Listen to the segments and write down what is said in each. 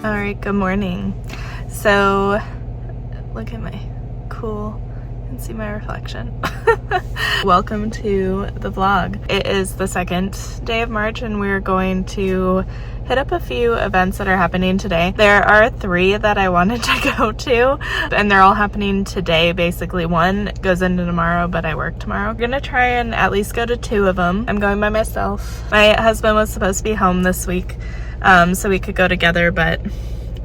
All right, good morning. So look at my cool and see my reflection. Welcome to the vlog. It is the second day of March and we're going to hit up a few events that are happening today. There are 3 that I wanted to go to and they're all happening today. Basically one goes into tomorrow, but I work tomorrow. I'm gonna try and at least go to 2 of them. I'm going by myself. My husband was supposed to be home this week, so we could go together, but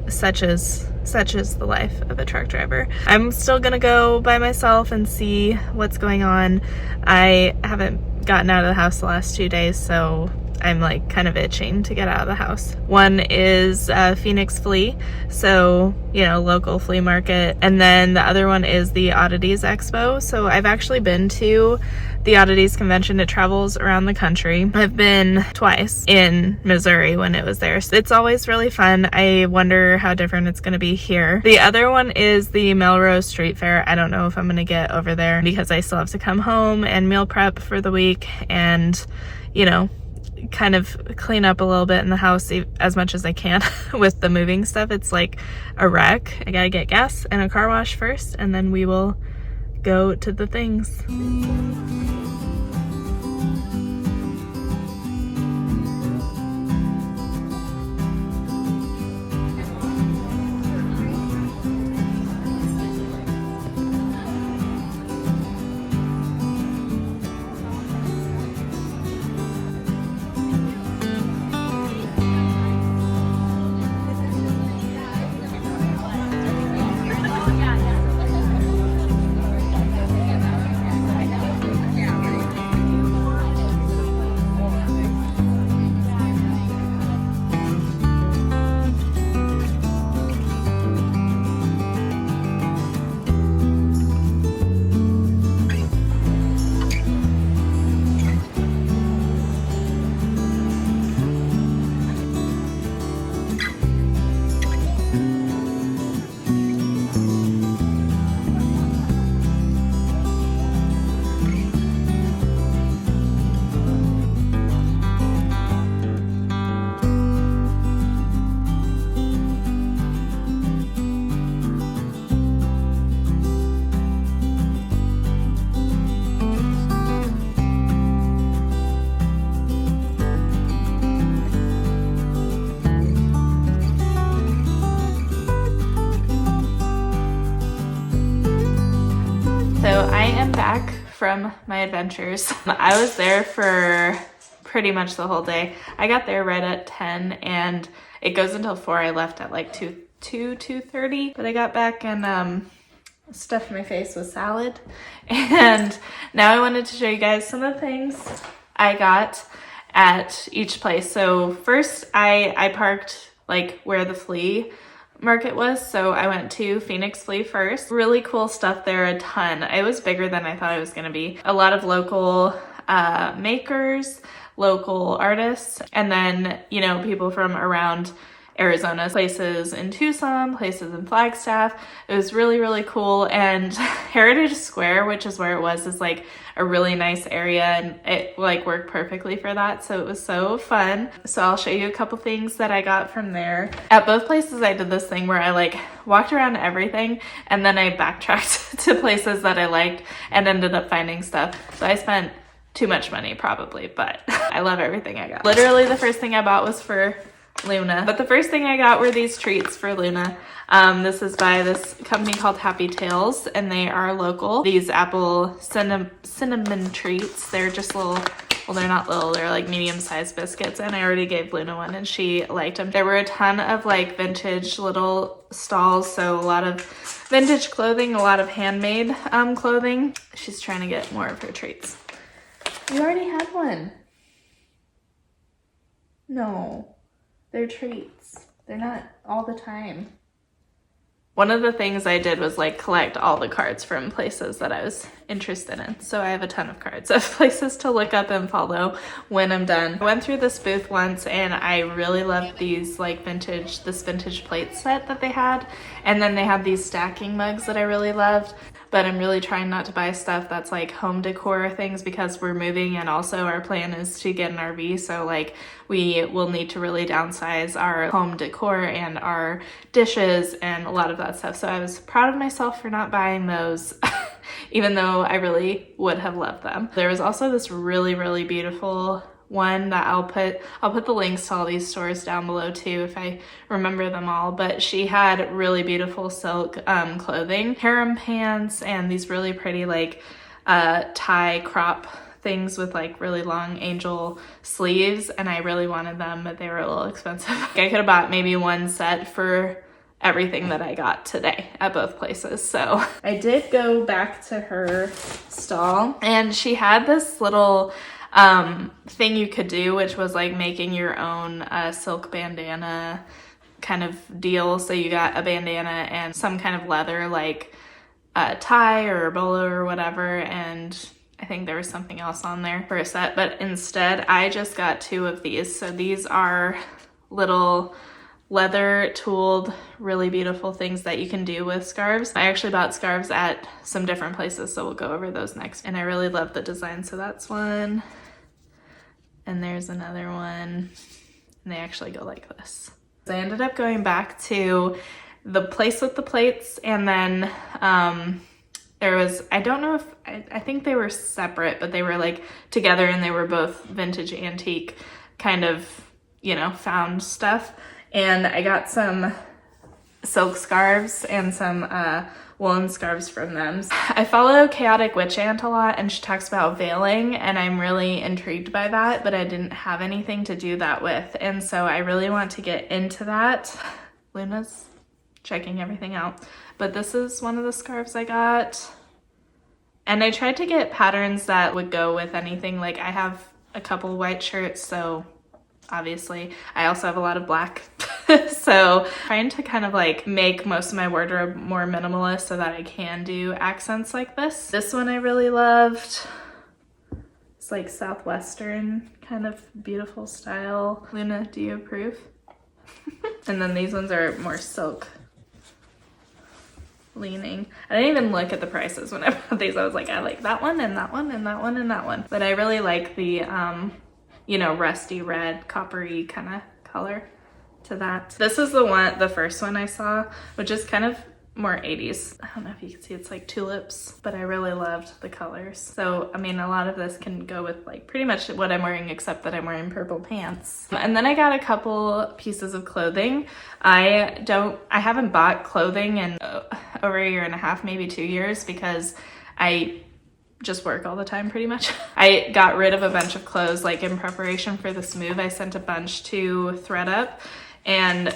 such is the life of a truck driver. I'm still gonna go by myself and see what's going on. I haven't gotten out of the house the last 2 days, so I'm like kind of itching to get out of the house. One is Phoenix Flea, so you know, local flea market, and then the other one is the Oddities Expo. So I've actually been to the Oddities convention. It travels around the country. I've been twice in Missouri when it was there. So it's always really fun. I wonder how different it's going to be here. The other one is the Melrose Street Fair. I don't know if I'm going to get over there because I still have to come home and meal prep for the week and, you know, kind of clean up a little bit in the house as much as I can with the moving stuff. It's like a wreck. I gotta get gas and a car wash first, and then we will go to the things. So I am back from my adventures. I was there for pretty much the whole day. I got there right at 10 and it goes until 4. I left at like 2:30, but I got back and stuffed my face with salad. And now I wanted to show you guys some of the things I got at each place. So first I parked like where the flea market was, so I went to Phoenix Flea first. Really cool stuff there, a ton. It was bigger than I thought it was gonna be. A lot of local makers, local artists, and then, you know, people from around Arizona, places in Tucson, places in Flagstaff. It was really, really cool. And Heritage Square, which is where it was, is like a really nice area and it like worked perfectly for that. So it was so fun. So I'll show you a couple things that I got from there. At both places I did this thing where I like walked around everything and then I backtracked to places that I liked and ended up finding stuff. So I spent too much money probably, but I love everything I got. Literally the first thing I bought was for Luna, but the first thing I got were these treats for Luna. This is by this company called Happy Tales and they are local. These apple cinnamon treats, they're just little, well, they're not little, they're like medium-sized biscuits, and I already gave Luna one and she liked them. There were a ton of like vintage little stalls, so a lot of vintage clothing, a lot of handmade clothing. She's trying to get more of her treats. You already had one. No. They're treats. They're not all the time. One of the things I did was like collect all the cards from places that I was interested in. So I have a ton of cards of places to look up and follow when I'm done. I went through this booth once and I really loved these like this vintage plate set that they had. And then they had these stacking mugs that I really loved. but I'm really trying not to buy stuff that's like home decor things because we're moving, and also our plan is to get an RV, so like we will need to really downsize our home decor and our dishes and a lot of that stuff. So I was proud of myself for not buying those even though I really would have loved them. There was also this really, really beautiful one that I'll put the links to all these stores down below too if I remember them all, but she had really beautiful silk clothing, harem pants, and these really pretty like tie crop things with like really long angel sleeves, and I really wanted them, but they were a little expensive. I could have bought maybe one set for everything that I got today at both places. So I did go back to her stall, and she had this little thing you could do, which was like making your own silk bandana kind of deal. So you got a bandana and some kind of leather like tie or a bolo or whatever, and I think there was something else on there for a set, but instead I just got 2 of these. So these are little leather tooled, really beautiful things that you can do with scarves. I actually bought scarves at some different places, so we'll go over those next. And I really love the design. So that's one, and there's another one, and they actually go like this. So I ended up going back to the place with the plates, and then there was, I don't know if, I think they were separate, but they were like together, and they were both vintage antique kind of, you know, found stuff. And I got some silk scarves and some woolen scarves from them. I follow Chaotic Witch Ant a lot, and she talks about veiling, and I'm really intrigued by that, but I didn't have anything to do that with. And so I really want to get into that. Luna's checking everything out. But this is one of the scarves I got. And I tried to get patterns that would go with anything. Like I have a couple white shirts, so obviously I also have a lot of black. So trying to kind of like make most of my wardrobe more minimalist so that I can do accents like this. This one I really loved. It's like Southwestern kind of beautiful style. Luna, do you approve? And then these ones are more silk leaning. I didn't even look at the prices when I bought these. I was like, I like that one and that one and that one and that one. But I really like the, you know, rusty red, coppery kind of color to that. This is the first one I saw, which is kind of more 80s. I don't know if you can see, it's like tulips, but I really loved the colors. So, I mean, a lot of this can go with like pretty much what I'm wearing, except that I'm wearing purple pants. And then I got a couple pieces of clothing. I haven't bought clothing in over a year and a half, maybe 2 years, because I just work all the time pretty much. I got rid of a bunch of clothes like in preparation for this move. I sent a bunch to ThredUp and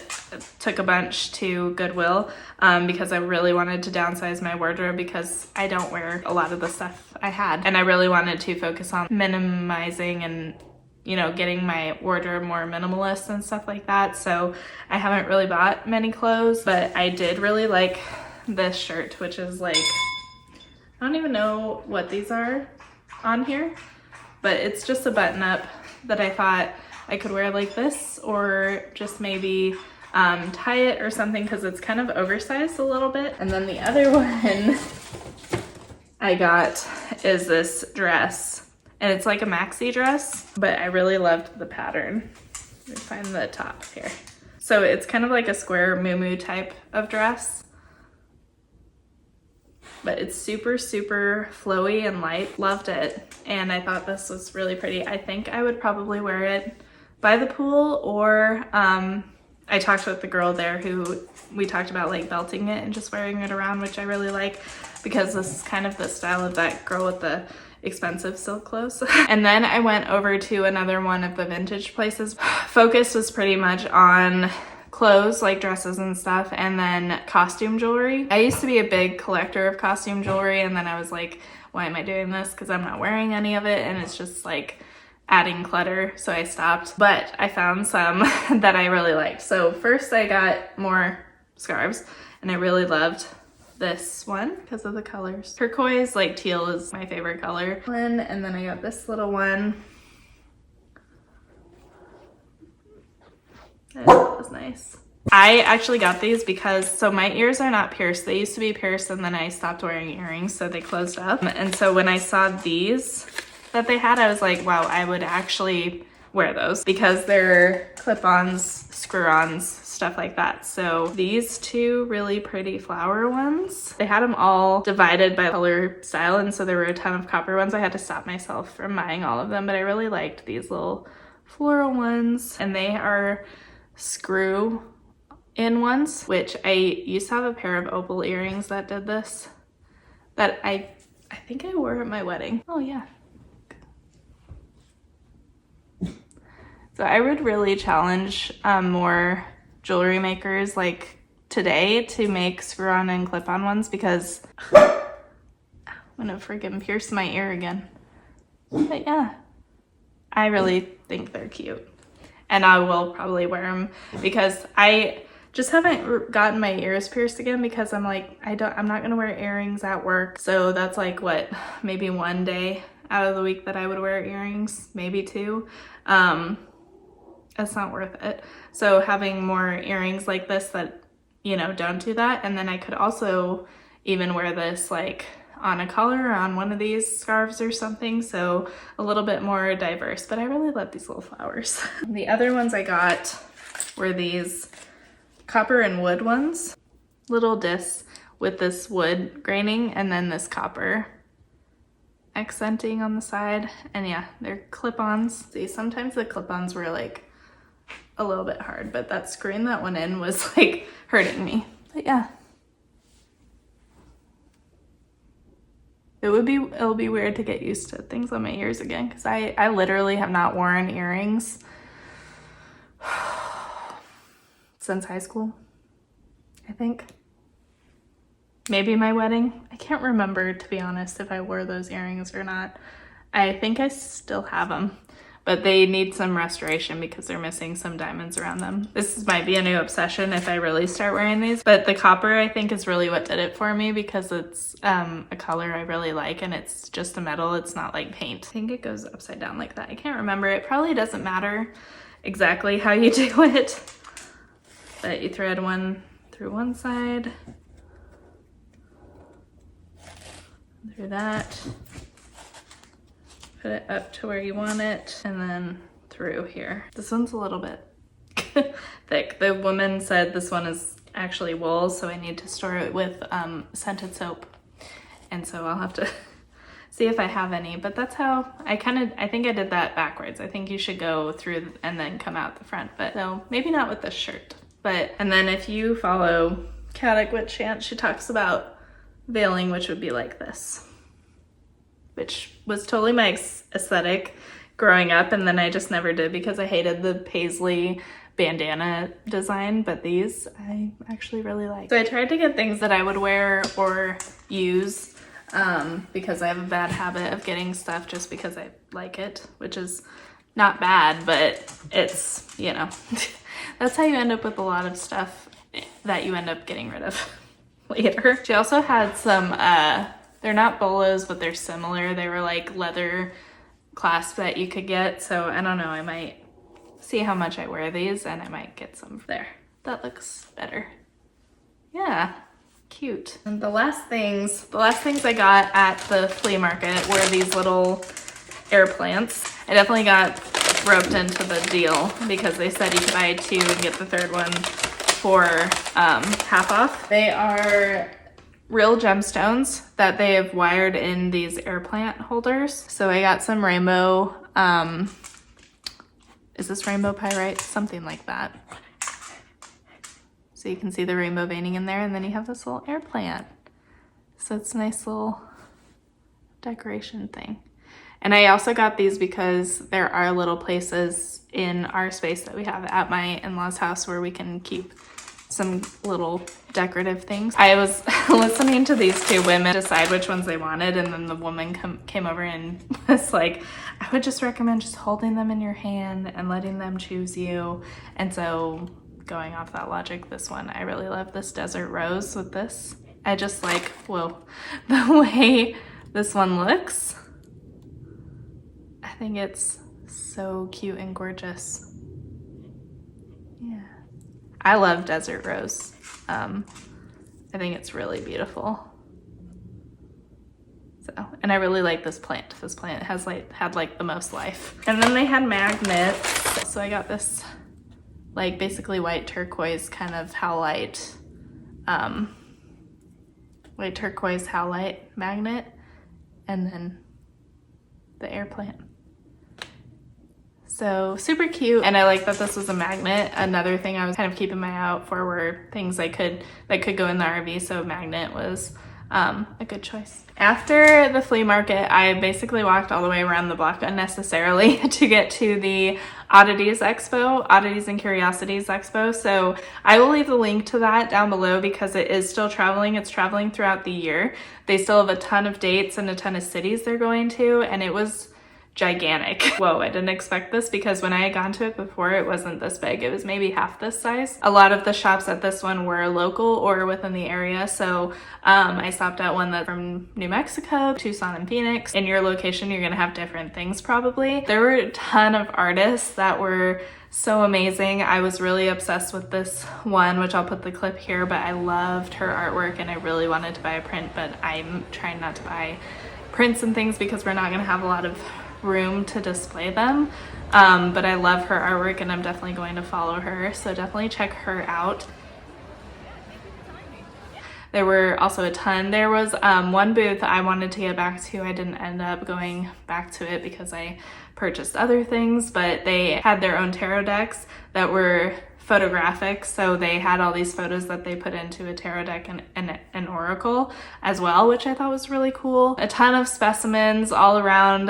took a bunch to Goodwill because I really wanted to downsize my wardrobe because I don't wear a lot of the stuff I had. And I really wanted to focus on minimizing and, you know, getting my wardrobe more minimalist and stuff like that. So I haven't really bought many clothes, but I did really like this shirt, which is like, I don't even know what these are on here, but it's just a button up that I thought I could wear like this, or just maybe tie it or something, because it's kind of oversized a little bit. And then the other one I got is this dress, and it's like a maxi dress, but I really loved the pattern. Let me find the top here. So it's kind of like a square muumuu type of dress, but it's super, super flowy and light. Loved it. And I thought this was really pretty. I think I would probably wear it by the pool, or I talked with the girl there who we talked about like belting it and just wearing it around, which I really like because this is kind of the style of that girl with the expensive silk clothes. And then I went over to another one of the vintage places. Focus was pretty much on clothes, like dresses and stuff, and then costume jewelry. I used to be a big collector of costume jewelry, and then I was like, why am I doing this? Because I'm not wearing any of it, and it's just like adding clutter, so I stopped. But I found some that I really liked. So first I got more scarves, and I really loved this one because of the colors. Turquoise, like teal, is my favorite color. And then I got this little one. That was nice. I actually got these because, so my ears are not pierced. They used to be pierced and then I stopped wearing earrings, so they closed up. And so when I saw these that they had, I was like, wow, I would actually wear those because they're clip-ons, screw-ons, stuff like that. So these two really pretty flower ones, they had them all divided by color style, and so there were a ton of copper ones. I had to stop myself from buying all of them, but I really liked these little floral ones, and they are screw in ones, which I used to have a pair of opal earrings that did this, that I think I wore at my wedding. Oh yeah. So I would really challenge more jewelry makers like today to make screw-on and clip-on ones, because I'm gonna freaking pierce my ear again. But yeah, I really think they're cute. And I will probably wear them because I just haven't gotten my ears pierced again, because I'm like, I'm not gonna wear earrings at work. So that's like what, maybe one day out of the week that I would wear earrings, maybe two. It's not worth it. So having more earrings like this that, you know, don't do that. And then I could also even wear this like on a collar or on one of these scarves or something. So a little bit more diverse, but I really love these little flowers. The other ones I got were these copper and wood ones, little discs with this wood graining and then this copper accenting on the side. And yeah, they're clip-ons. See, sometimes the clip-ons were like a little bit hard, but that screwing that one in was like hurting me. But yeah, it'll be weird to get used to things on my ears again, because I literally have not worn earrings since high school, I think. Maybe my wedding. I can't remember, to be honest, if I wore those earrings or not. I think I still have them, but they need some restoration because they're missing some diamonds around them. This might be a new obsession if I really start wearing these, but the copper I think is really what did it for me, because it's a color I really like and it's just a metal. It's not like paint. I think it goes upside down like that. I can't remember. It probably doesn't matter exactly how you do it, but you thread one through one side, through that, put it up to where you want it, and then through here. This one's a little bit thick. The woman said this one is actually wool, so I need to store it with scented soap. And so I'll have to see if I have any, but that's how I think I did that backwards. I think you should go through and then come out the front, but so maybe not with this shirt. But, and then if you follow Caddick Witch Chant, she talks about veiling, which would be like this, which was totally my aesthetic growing up, and then I just never did because I hated the paisley bandana design, but these I actually really like. So I tried to get things that I would wear or use because I have a bad habit of getting stuff just because I like it, which is not bad, but it's, you know, that's how you end up with a lot of stuff that you end up getting rid of later. She also had some, they're not bolos, but they're similar. They were like leather clasps that you could get. So I don't know, I might see how much I wear these and I might get some there. That looks better. Yeah, cute. And the last things I got at the flea market were these little air plants. I definitely got roped into the deal because they said you could buy two and get the third one for half off. They are real gemstones that they have wired in these air plant holders. So I got some rainbow, is this rainbow pyrite? Something like that. So you can see the rainbow veining in there, and then you have this little air plant. So it's a nice little decoration thing. And I also got these because there are little places in our space that we have at my in-laws house where we can keep some little decorative things. I was listening to these two women decide which ones they wanted, and then the woman came over and was like, I would just recommend just holding them in your hand and letting them choose you. And so going off that logic, this one, I really love this desert rose with this. I just like, whoa, the way this one looks. I think it's so cute and gorgeous. Yeah. I love desert rose. I think it's really beautiful. So, and I really like this plant. This plant has had like the most life. And then they had magnets. So I got this like basically white turquoise kind of howlite, white turquoise howlite magnet, and then the air plant. So super cute. And I like that this was a magnet. Another thing I was kind of keeping my eye out for were things that could go in the RV. So magnet was a good choice. After the flea market, I basically walked all the way around the block unnecessarily to get to the Oddities Expo, Oddities and Curiosities Expo. So I will leave the link to that down below because it is still traveling. It's traveling throughout the year. They still have a ton of dates and a ton of cities they're going to, and it was gigantic. Whoa, I didn't expect this because when I had gone to it before, it wasn't this big. It was maybe half this size. A lot of the shops at this one were local or within the area. So I stopped at one that's from New Mexico, Tucson, and Phoenix. In your location, you're gonna have different things probably. There were a ton of artists that were so amazing. I was really obsessed with this one, which I'll put the clip here, but I loved her artwork and I really wanted to buy a print, but I'm trying not to buy prints and things because we're not gonna have a lot of room to display them. But I love her artwork and I'm definitely going to follow her, so definitely check her out. There were also a ton. There was one booth I wanted to get back to. I didn't end up going back to it because I purchased other things, but they had their own tarot decks that were photographic, so they had all these photos that they put into a tarot deck and an oracle as well, which I thought was really cool. A ton of specimens all around.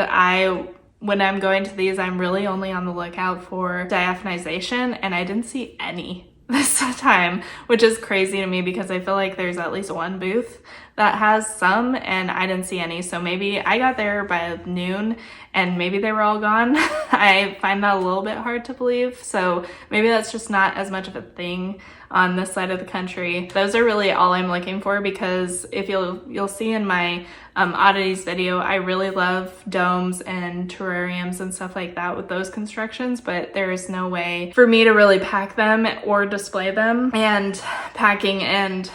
When I'm going to these, I'm really only on the lookout for diaphanization, and I didn't see any this time, which is crazy to me because I feel like there's at least one booth that has some and I didn't see any. So maybe I got there by noon and maybe they were all gone. I find that a little bit hard to believe. So maybe that's just not as much of a thing on this side of the country. Those are really all I'm looking for because if you'll see in my oddities video, I really love domes and terrariums and stuff like that with those constructions, but there is no way for me to really pack them or display them, and packing and,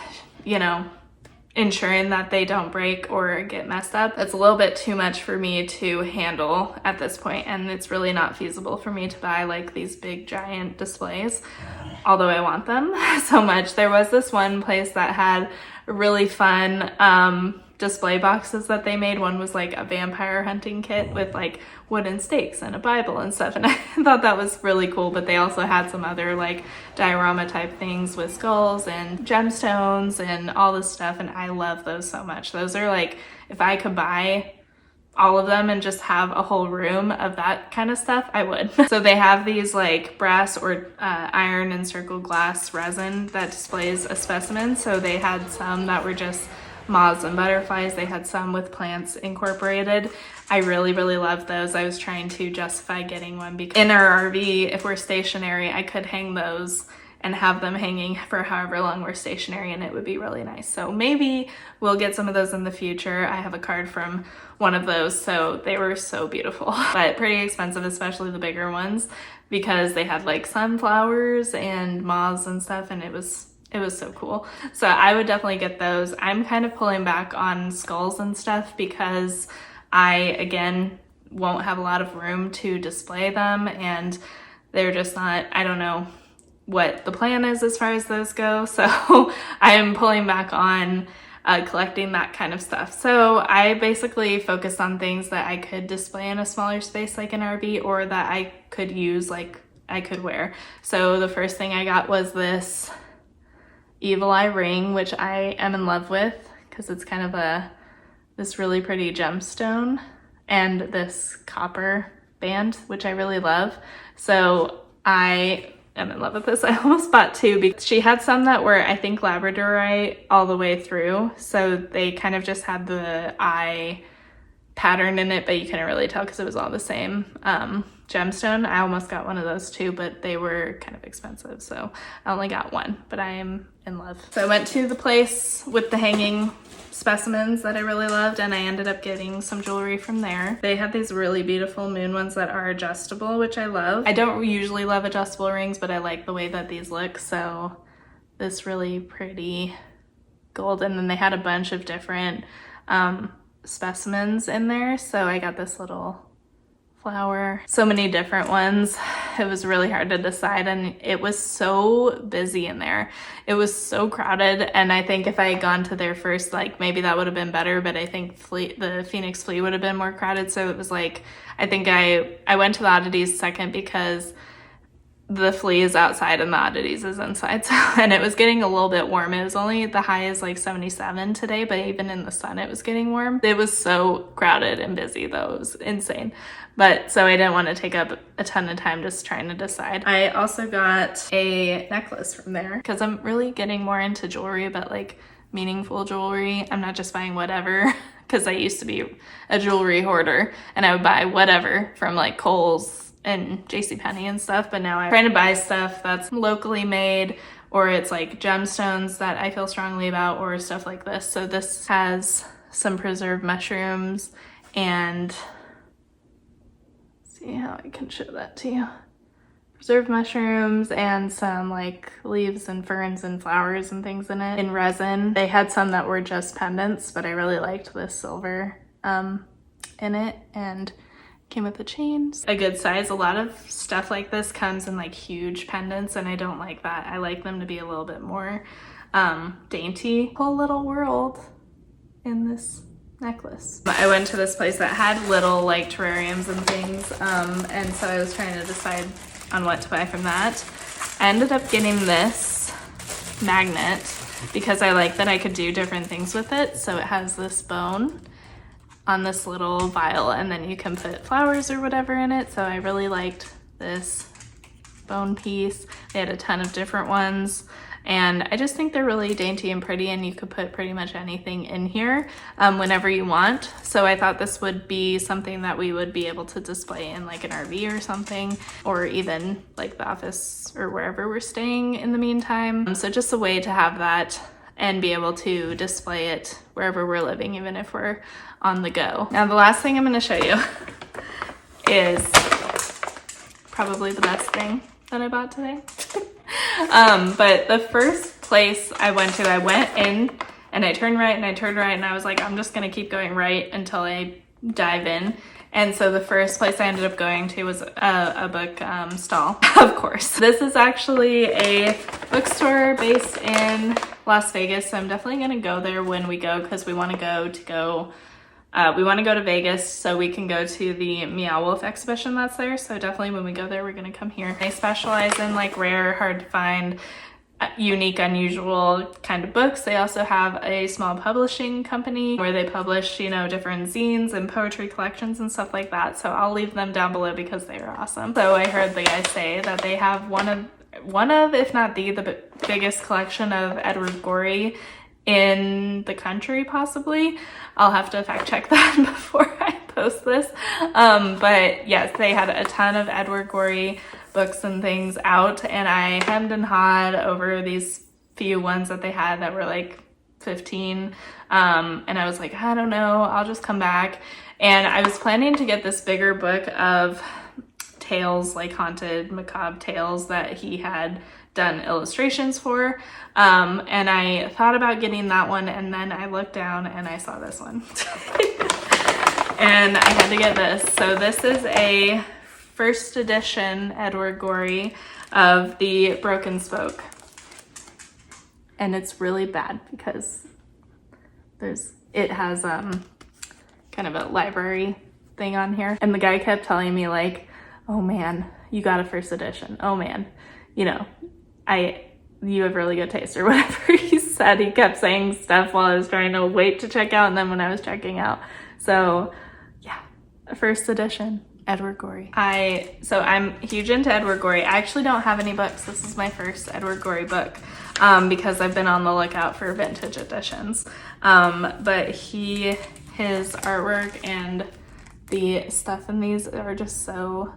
you know, ensuring that they don't break or get messed up. It's a little bit too much for me to handle at this point, and it's really not feasible for me to buy like these big giant displays, although I want them so much. There was this one place that had really fun display boxes that they made. One was like a vampire hunting kit with like wooden stakes and a Bible and stuff, and I thought that was really cool. But they also had some other like diorama type things with skulls and gemstones and all this stuff, and I love those so much. Those are like, if I could buy all of them and just have a whole room of that kind of stuff, I would. So they have these like brass or iron and circle glass resin that displays a specimen. So they had some that were just moths and butterflies. They had some with plants incorporated. I really, really love those. I was trying to justify getting one because in our RV, if we're stationary, I could hang those and have them hanging for however long we're stationary, and it would be really nice. So maybe we'll get some of those in the future. I have a card from one of those, so they were so beautiful, but pretty expensive, especially the bigger ones, because they had like sunflowers and moths and stuff, and it was so cool. So I would definitely get those. I'm kind of pulling back on skulls and stuff because I, again, won't have a lot of room to display them, and they're just not, I don't know what the plan is as far as those go. So I am pulling back on collecting that kind of stuff. So I basically focused on things that I could display in a smaller space like an RV, or that I could use, like I could wear. So the first thing I got was this evil eye ring, which I am in love with because it's kind of this really pretty gemstone, and this copper band, which I really love. So I am in love with this. I almost bought two because she had some that were, I think, labradorite all the way through. So they kind of just had the eye pattern in it, but you couldn't really tell because it was all the same gemstone. I almost got one of those too, but they were kind of expensive, so I only got one, but I am in love. So I went to the place with the hanging specimens that I really loved, and I ended up getting some jewelry from there. They had these really beautiful moon ones that are adjustable, which I love. I don't usually love adjustable rings, but I like the way that these look, so this really pretty gold. And then they had a bunch of different specimens in there, so I got this little flower, so many different ones. It was really hard to decide, and it was so busy in there. It was so crowded, and I think if I had gone to there first, like maybe that would have been better, but I think the Phoenix Flea would have been more crowded. So it was like, I think I went to the Oddities second because the Flea is outside and the Oddities is inside. So, and it was getting a little bit warm. It was only, the high is like 77 today, but even in the sun it was getting warm. It was so crowded and busy though. It was insane. But so I didn't want to take up a ton of time just trying to decide. I also got a necklace from there because I'm really getting more into jewelry, but like meaningful jewelry. I'm not just buying whatever, because I used to be a jewelry hoarder and I would buy whatever from like Kohl's and JCPenney and stuff, but now I'm trying to buy stuff that's locally made, or it's like gemstones that I feel strongly about, or stuff like this. So this has some preserved mushrooms, and see how I can show that to you. Preserved mushrooms and some like leaves and ferns and flowers and things in it in resin. They had some that were just pendants, but I really liked this silver in it, and came with the chains. A good size. A lot of stuff like this comes in like huge pendants, and I don't like that. I like them to be a little bit more dainty. Whole little world in this necklace. I went to this place that had little like terrariums and things, and so I was trying to decide on what to buy from that. I ended up getting this magnet because I like that I could do different things with it. So it has this bone on this little vial, and then you can put flowers or whatever in it. So I really liked this bone piece. They had a ton of different ones, and I just think they're really dainty and pretty, and you could put pretty much anything in here whenever you want. So I thought this would be something that we would be able to display in like an RV or something, or even like the office or wherever we're staying in the meantime. So just a way to have that and be able to display it wherever we're living, even if we're on the go. Now the last thing I'm going to show you is probably the best thing that I bought today. But the first place I went in and I turned right and I turned right, and I was like, I'm just going to keep going right until I dive in. And so the first place I ended up going to was a book stall, of course. This is actually a bookstore based in Las Vegas, so I'm definitely gonna go there when we go, because we want to go to Vegas so we can go to the Meow Wolf exhibition that's there. So definitely when we go there, we're gonna come here. They specialize in like rare, hard to find, unique, unusual kind of books. They also have a small publishing company where they publish, you know, different zines and poetry collections and stuff like that. So I'll leave them down below because they are awesome. So I heard the guys say that they have one of, if not the biggest collection of Edward Gorey in the country, possibly. I'll have to fact check that before I post this. But yes, they had a ton of Edward Gorey books and things out, and I hemmed and hawed over these few ones that they had that were like 15, and I was like, I don't know, I'll just come back. And I was planning to get this bigger book of tales, like haunted, macabre tales that he had done illustrations for, and I thought about getting that one, and then I looked down and I saw this one and I had to get this. So this is a first edition Edward Gorey of the Broken Spoke, and it's really bad because it has kind of a library thing on here, and the guy kept telling me like, oh man, you got a first edition, oh man, you know, you have really good taste, or whatever he said. He kept saying stuff while I was trying to wait to check out, and then when I was checking out. So yeah, first edition Edward Gorey. So I'm huge into Edward Gorey. I actually don't have any books. This is my first Edward Gorey book, because I've been on the lookout for vintage editions. But he His artwork and the stuff in these are just so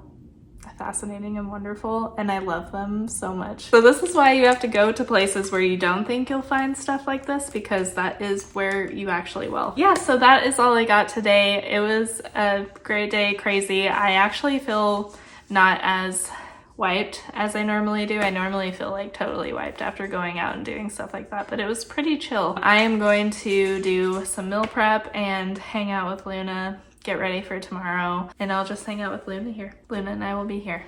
fascinating and wonderful, and I love them so much. So this is why you have to go to places where you don't think you'll find stuff like this, because that is where you actually will. Yeah, so that is all I got today. It was a great day, crazy. I actually feel not as wiped as I normally do. I normally feel like totally wiped after going out and doing stuff like that, but it was pretty chill. I am going to do some meal prep and hang out with Luna, get ready for tomorrow, and I'll just hang out with Luna here. Luna and I will be here.